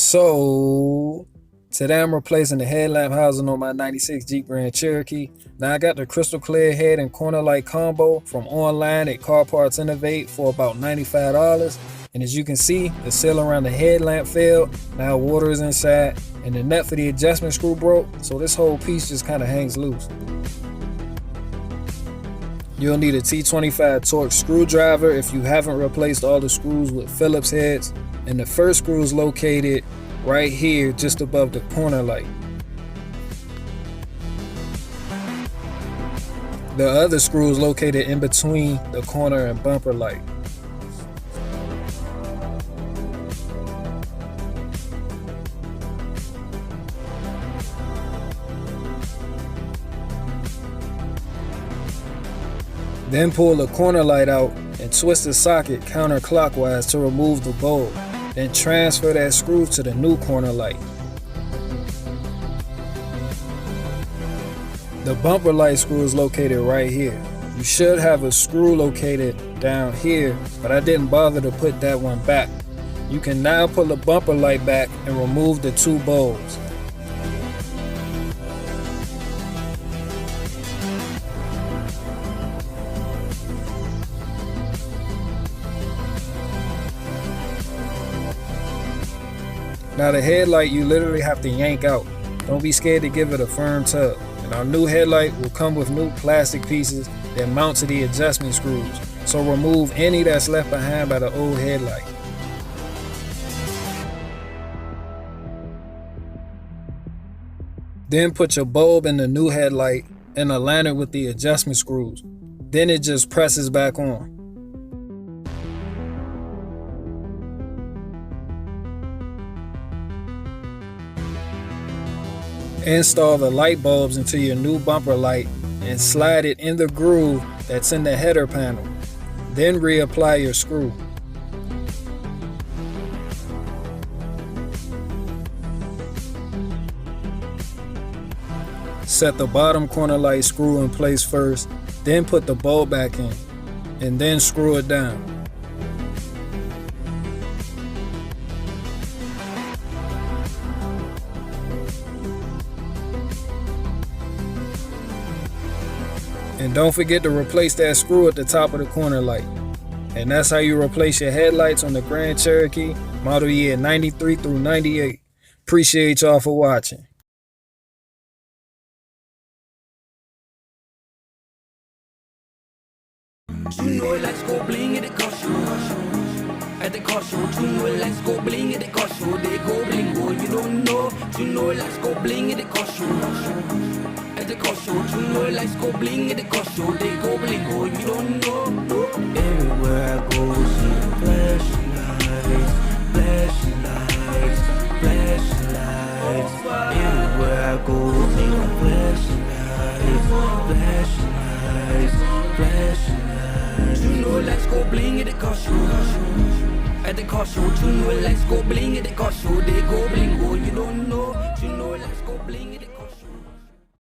So today I'm replacing the headlamp housing on my 96 Jeep Grand Cherokee. Now I got the crystal clear head and corner light combo from online at Car Parts Innovate for about $95. And as you can see, the seal around the headlamp failed. Now water is inside and the nut for the adjustment screw broke. So this whole piece just kind of hangs loose. You'll need a T25 Torx screwdriver if you haven't replaced all the screws with Phillips heads. And the first screw is located right here just above the corner light. The other screw is located in between the corner and bumper light. Then pull the corner light out and twist the socket counterclockwise to remove the bulb. Then transfer that screw to the new corner light. The bumper light screw is located right here. You should have a screw located down here, but I didn't bother to put that one back. You can now pull the bumper light back and remove the two bulbs. Now the headlight you literally have to yank out. Don't be scared to give it a firm tug. And our new headlight will come with new plastic pieces that mount to the adjustment screws. So remove any that's left behind by the old headlight. Then put your bulb in the new headlight and align it with the adjustment screws. Then it just presses back on. Install the light bulbs into your new bumper light and slide it in the groove that's in the header panel. Then reapply your screw. Set the bottom corner light screw in place first, then put the bulb back in, and then screw it down. And don't forget to replace that screw at the top of the corner light. And that's how you replace your headlights on the Grand Cherokee, model year 93 through 98. Appreciate y'all for watching. Let's go bling at the cost you. At the cost you. Let's go bling at the cost you. They go bling, boy, you don't know. Let's go bling at the cost you. At the cost you. Let's go bling at the cost you. They go bling, boy, you don't know. Everywhere I go, see the flashing lights, flashing lights, flashing lights. Everywhere I go, see the flashing lights, flashing lights, flashing lights. Let's go bling at the cost you. At the cost you. Let's go bling at the cost you. They go bling, boy, you don't know. Let's go bling at the cost you.